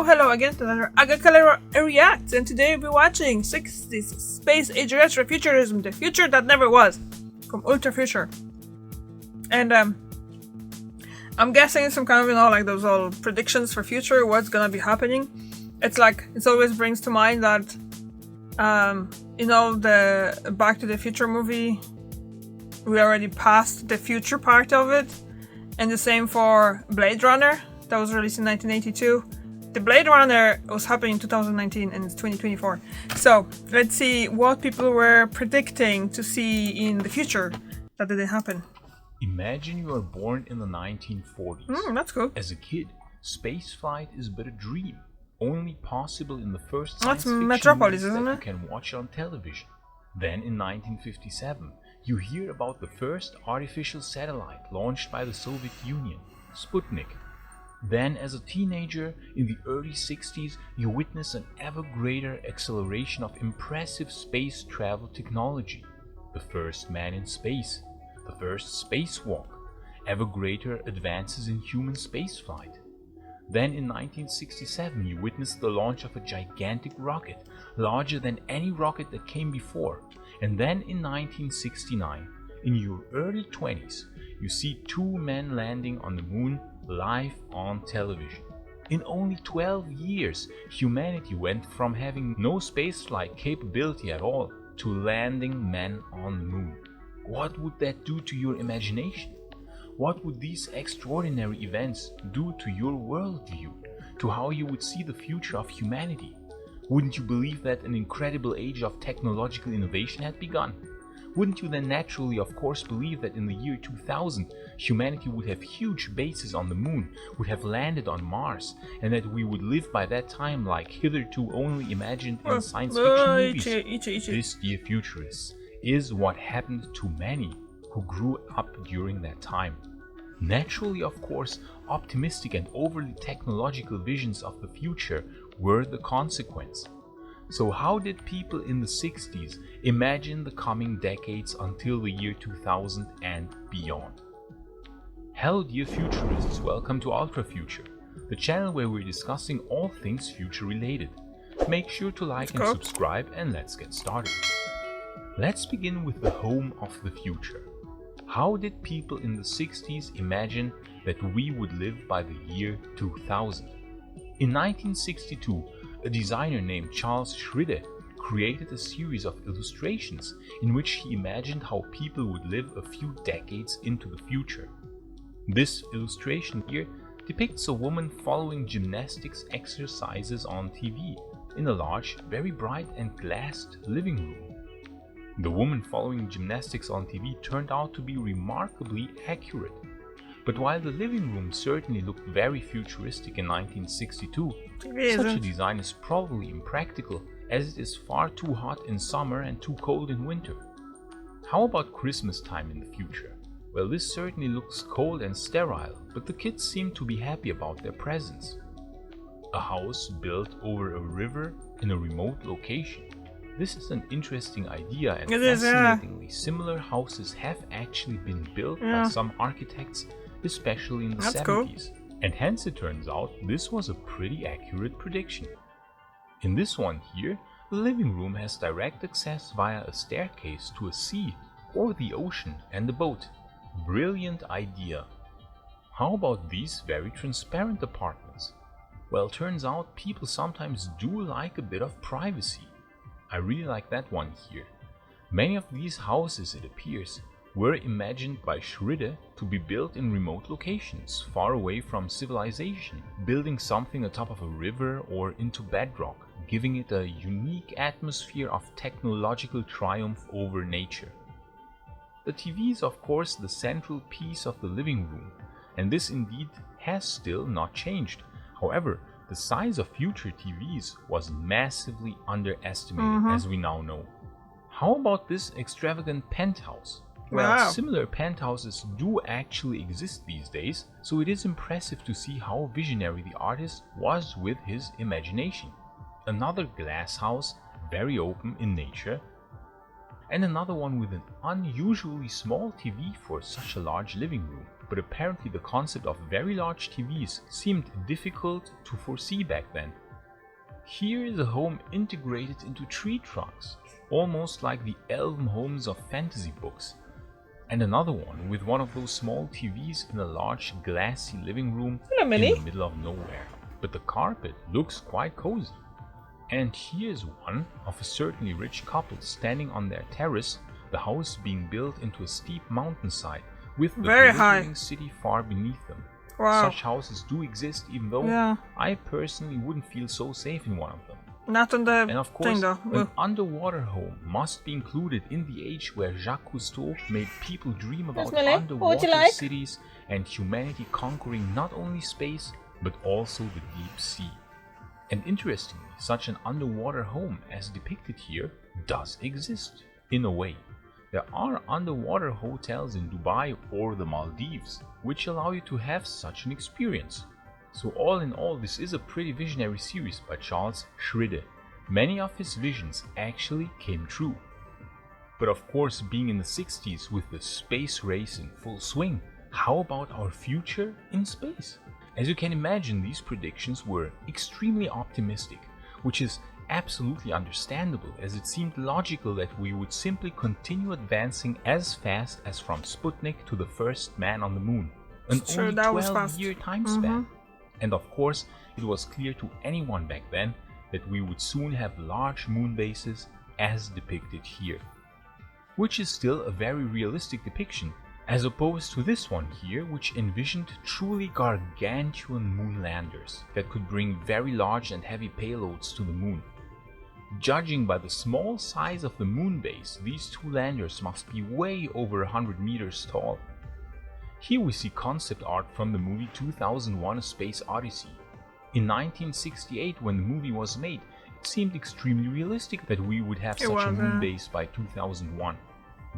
Hello again to another Agakala React, and today we'll be watching 60s Space Age Retro Futurism, the future that never was, from Ultra Future. And I'm guessing some kind of, like those all predictions for future, what's gonna be happening. It's like, it always brings to mind that, the Back to the Future movie, we already passed the future part of it, and the same for Blade Runner. That was released in 1982. The Blade Runner was happening in 2019 and it's 2024. So let's see what people were predicting to see in the future that didn't happen. Imagine you are born in the 1940s. That's cool. As a kid, spaceflight is but a dream, only possible in the first science That's fiction Metropolis, movies isn't that it? you can watch on television. Then in 1957, you hear about the first artificial satellite launched by the Soviet Union, Sputnik. Then, as a teenager, in the early 60s, you witness an ever greater acceleration of impressive space travel technology. The first man in space, the first spacewalk, ever greater advances in human spaceflight. Then in 1967, you witness the launch of a gigantic rocket, larger than any rocket that came before. And then in 1969, in your early 20s, you see two men landing on the moon live on television. In only 12 years, humanity went from having no spaceflight capability at all to landing men on the moon. What would that do to your imagination? What would these extraordinary events do to your worldview, to how you would see the future of humanity? Wouldn't you believe that an incredible age of technological innovation had begun? Wouldn't you then naturally, of course, believe that in the year 2000, humanity would have huge bases on the moon, would have landed on Mars, and that we would live by that time like hitherto only imagined in science fiction movies? This, dear futurists, is what happened to many who grew up during that time. Naturally, of course, optimistic and overly technological visions of the future were the consequence. So how did people in the 60s imagine the coming decades until the year 2000 and beyond? Hello dear futurists, welcome to Ultra Future, the channel where we're discussing all things future related. Make sure to like and subscribe, and let's get started. Let's begin with the home of the future. How did people in the 60s imagine that we would live by the year 2000? In 1962, a designer named Charles Schritte created a series of illustrations in which he imagined how people would live a few decades into the future. This illustration here depicts a woman following gymnastics exercises on TV in a large, very bright and glassed living room. The woman following gymnastics on TV turned out to be remarkably accurate. But while the living room certainly looked very futuristic in 1962, such a design is probably impractical, as it is far too hot in summer and too cold in winter. How about Christmas time in the future? Well, this certainly looks cold and sterile, but the kids seem to be happy about their presents. A house built over a river in a remote location. This is an interesting idea, and fascinatingly, similar houses have actually been built by some architects, especially in the 70s. And hence it turns out this was a pretty accurate prediction. In this one here, the living room has direct access via a staircase to a sea or the ocean and a boat. Brilliant idea. How about these very transparent apartments? Well, turns out people sometimes do like a bit of privacy. I really like that one here. Many of these houses, it appears, were imagined by Schritte to be built in remote locations, far away from civilization, building something atop of a river or into bedrock, giving it a unique atmosphere of technological triumph over nature. The TV is of course the central piece of the living room, and this indeed has still not changed. However, the size of future TVs was massively underestimated, as we now know. How about this extravagant penthouse? Well, similar penthouses do actually exist these days, so it is impressive to see how visionary the artist was with his imagination. Another glass house, very open in nature, and another one with an unusually small TV for such a large living room. but apparently the concept of very large TVs seemed difficult to foresee back then. Here is a home integrated into tree trunks, almost like the elven homes of fantasy books. And another one with one of those small TVs in a large glassy living room Hello, in Millie. the middle of nowhere. But the carpet looks quite cozy. And here's one of a certainly rich couple standing on their terrace, the house being built into a steep mountainside with the Very high. glittering city far beneath them. Wow. Such houses do exist, even though I personally wouldn't feel so safe in one of them. Not on the And of course, thing though. an underwater home must be included in the age where Jacques Cousteau made people dream about Millie. What would you underwater like? cities and humanity conquering not only space, but also the deep sea. And interestingly, such an underwater home as depicted here does exist, in a way. There are underwater hotels in Dubai or the Maldives, which allow you to have such an experience. So all in all, this is a pretty visionary series by Charles Schridde. Many of his visions actually came true. But of course, being in the 60s with the space race in full swing, how about our future in space? As you can imagine, these predictions were extremely optimistic, which is absolutely understandable, as it seemed logical that we would simply continue advancing as fast as from Sputnik to the first man on the moon. An Sure, only that was fast. 12-year time span. And of course, it was clear to anyone back then that we would soon have large moon bases as depicted here. Which is still a very realistic depiction, as opposed to this one here, which envisioned truly gargantuan moon landers that could bring very large and heavy payloads to the moon. Judging by the small size of the moon base, these two landers must be way over 100 meters tall. Here we see concept art from the movie 2001: A Space Odyssey. In 1968, when the movie was made, it seemed extremely realistic that we would have such a moon base by 2001.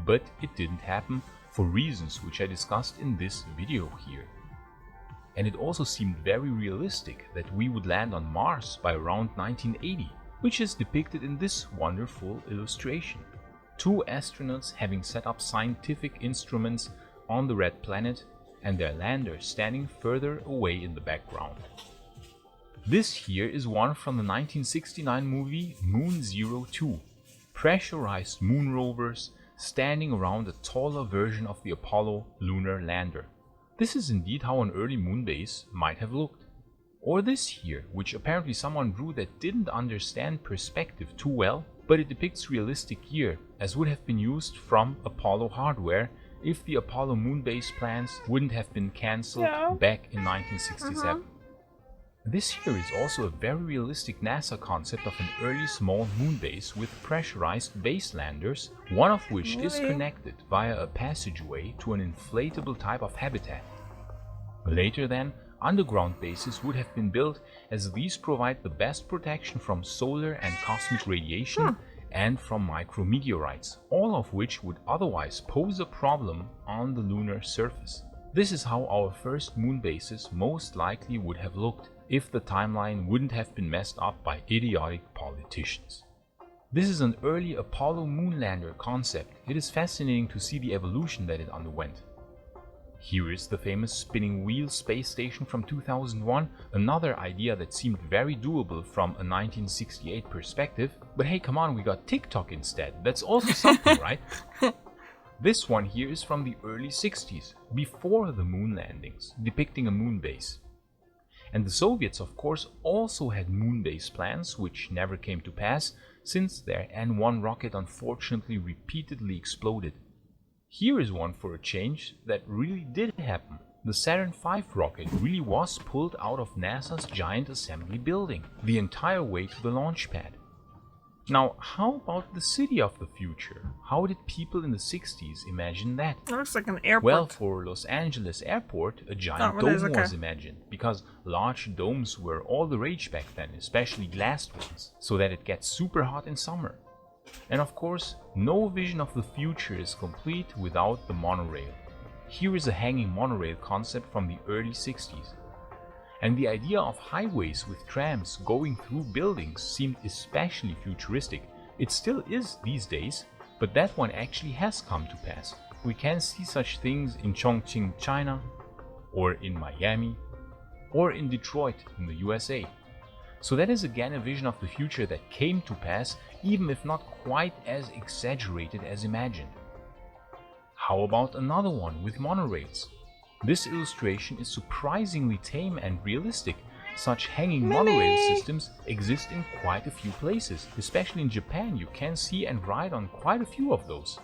But it didn't happen for reasons which I discussed in this video here. And it also seemed very realistic that we would land on Mars by around 1980, which is depicted in this wonderful illustration. Two astronauts having set up scientific instruments on the red planet and their lander standing further away in the background. This here is one from the 1969 movie Moon 02, pressurized moon rovers standing around a taller version of the Apollo lunar lander. This is indeed how an early moon base might have looked. Or this here, which apparently someone drew that didn't understand perspective too well, but it depicts realistic year, as would have been used from Apollo hardware if the Apollo moon base plans wouldn't have been cancelled back in 1967. This here is also a very realistic NASA concept of an early small moon base with pressurized base landers, one of which is connected via a passageway to an inflatable type of habitat. Later then, underground bases would have been built, as these provide the best protection from solar and cosmic radiation and from micrometeorites, all of which would otherwise pose a problem on the lunar surface. This is how our first moon bases most likely would have looked, if the timeline wouldn't have been messed up by idiotic politicians. This is an early Apollo moonlander concept. It is fascinating to see the evolution that it underwent. Here is the famous spinning wheel space station from 2001, another idea that seemed very doable from a 1968 perspective. But hey, come on, we got TikTok instead. That's also something, right? This one here is from the early 60s, before the moon landings, depicting a moon base. And the Soviets, of course, also had moon base plans, which never came to pass, since their N-1 rocket unfortunately repeatedly exploded. Here is one for a change that really did happen. The Saturn V rocket really was pulled out of NASA's giant assembly building, the entire way to the launch pad. Now, how about the city of the future? How did people in the 60s imagine that? It looks like an airport. Well, for Los Angeles airport, a giant dome was imagined, because large domes were all the rage back then, especially glassed ones, so that it gets super hot in summer. And of course, no vision of the future is complete without the monorail. Here is a hanging monorail concept from the early 60s. And the idea of highways with trams going through buildings seemed especially futuristic. It still is these days, but that one actually has come to pass. We can see such things in Chongqing, China, or in Miami, or in Detroit in the USA. So that is again a vision of the future that came to pass, even if not quite as exaggerated as imagined. How about another one with monorails? This illustration is surprisingly tame and realistic. Such hanging monorail systems exist in quite a few places, especially in Japan. You can see and ride on quite a few of those.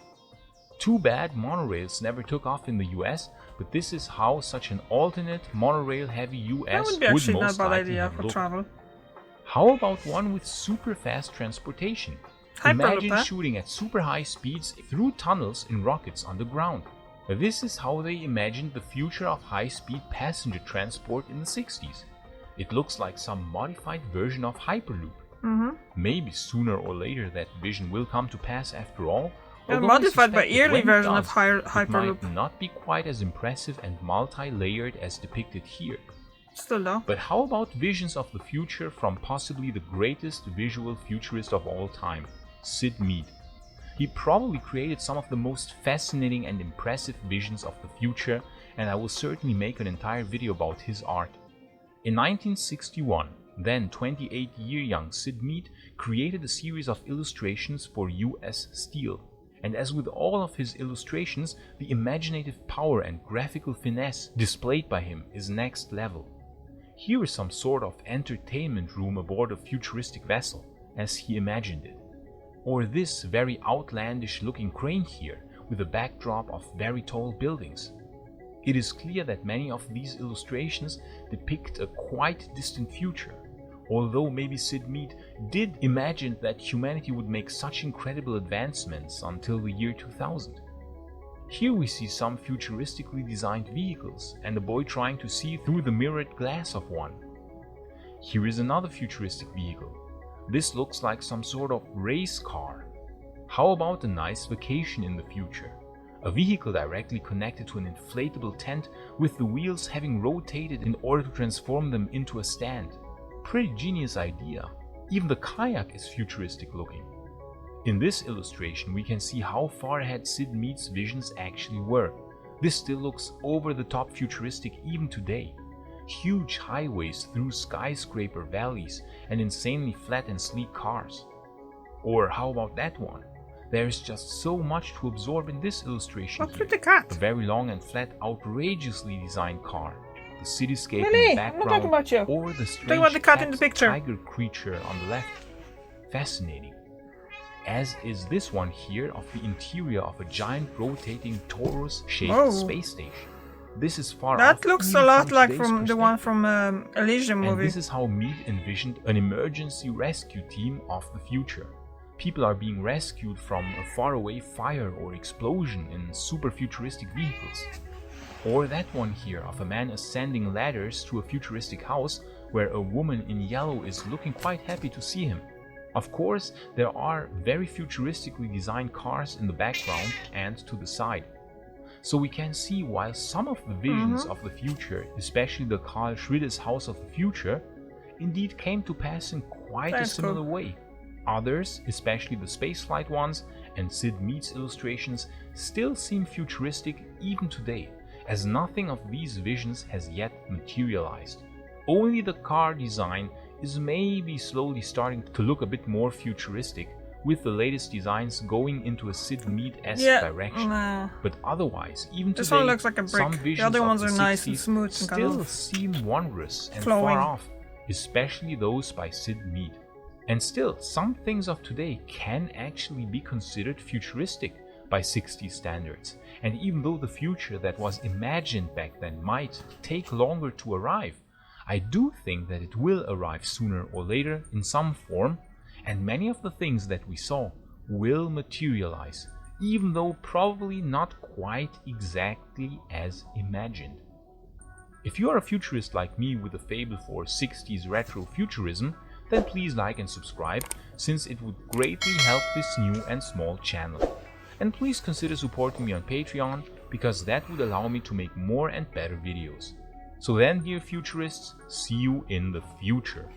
Too bad monorails never took off in the US, but this is how such an alternate monorail-heavy US would most likely have looked. Travel. How about one with super fast transportation? Imagine shooting at super high speeds through tunnels in rockets underground. This is how they imagined the future of high-speed passenger transport in the 60s. It looks like some modified version of Hyperloop. Maybe sooner or later that vision will come to pass after all. Modified by early version of Hyperloop. It might not be quite as impressive and multi-layered as depicted here. Still though. But how about visions of the future from possibly the greatest visual futurist of all time, Sid Mead? He probably created some of the most fascinating and impressive visions of the future, and I will certainly make an entire video about his art. In 1961, then 28-year young Sid Mead created a series of illustrations for US Steel. And as with all of his illustrations, the imaginative power and graphical finesse displayed by him is next level. Here is some sort of entertainment room aboard a futuristic vessel, as he imagined it. Or this very outlandish looking crane here, with a backdrop of very tall buildings. It is clear that many of these illustrations depict a quite distant future, although maybe Sid Mead did imagine that humanity would make such incredible advancements until the year 2000. Here we see some futuristically designed vehicles and a boy trying to see through the mirrored glass of one. Here is another futuristic vehicle. This looks like some sort of race car. How about a nice vacation in the future? A vehicle directly connected to an inflatable tent with the wheels having rotated in order to transform them into a stand. Pretty genius idea. Even the kayak is futuristic looking. In this illustration we can see how far ahead Sid Mead's visions actually were. This still looks over the top futuristic even today. Huge highways through skyscraper valleys and insanely flat and sleek cars. Or how about that one? There is just so much to absorb in this illustration. What's with the cat? A very long and flat, outrageously designed car. The cityscape Lily, in the I'm background, not talking about you. or the Talking about the cat in the picture. tiger creature on the left. Fascinating. As is this one here of the interior of a giant rotating torus-shaped space station. This is far That off looks even a lot from like today's from the one from Elysium and movie. this is how Mead envisioned an emergency rescue team of the future. People are being rescued from a faraway fire or explosion in super futuristic vehicles. Or that one here of a man ascending ladders to a futuristic house where a woman in yellow is looking quite happy to see him. Of course, there are very futuristically designed cars in the background and to the side. So we can see while some of the visions of the future, especially the Carl Schroeder's House of the Future, indeed came to pass in quite a similar way. Others, especially the spaceflight ones and Sid Mead's illustrations, still seem futuristic even today, as nothing of these visions has yet materialized. Only the car design is maybe slowly starting to look a bit more futuristic, with the latest designs going into a Sid Mead-esque direction. But otherwise, even this today, one looks like a brick. some visions The other ones of are the nice and 60s smooth and still kind of seem wondrous and flowing. far off, especially those by Sid Mead. And still, some things of today can actually be considered futuristic by 60s standards. And even though the future that was imagined back then might take longer to arrive, I do think that it will arrive sooner or later in some form, and many of the things that we saw will materialize, even though probably not quite exactly as imagined. If you are a futurist like me with a fable for 60s retro futurism, then please like and subscribe, since it would greatly help this new and small channel. And please consider supporting me on Patreon, because that would allow me to make more and better videos. So then, dear futurists, see you in the future.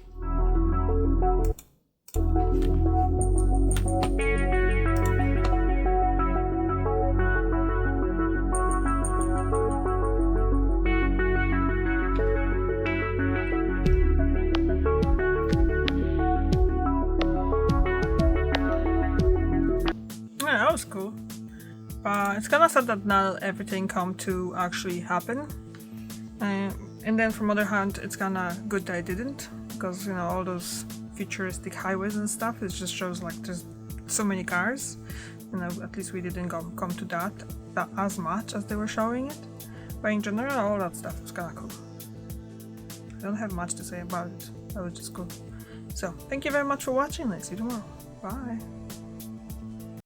it's kind of sad that not everything come to actually happen. And then from other hand, it's kind of good that it didn't, because you know all those futuristic highways and stuff. It just shows like there's so many cars. You know, at least we didn't come to that as much as they were showing it. But in general, all that stuff was kind of cool. I don't have much to say about it. That was just cool. So thank you very much for watching. I'll see you tomorrow. Bye.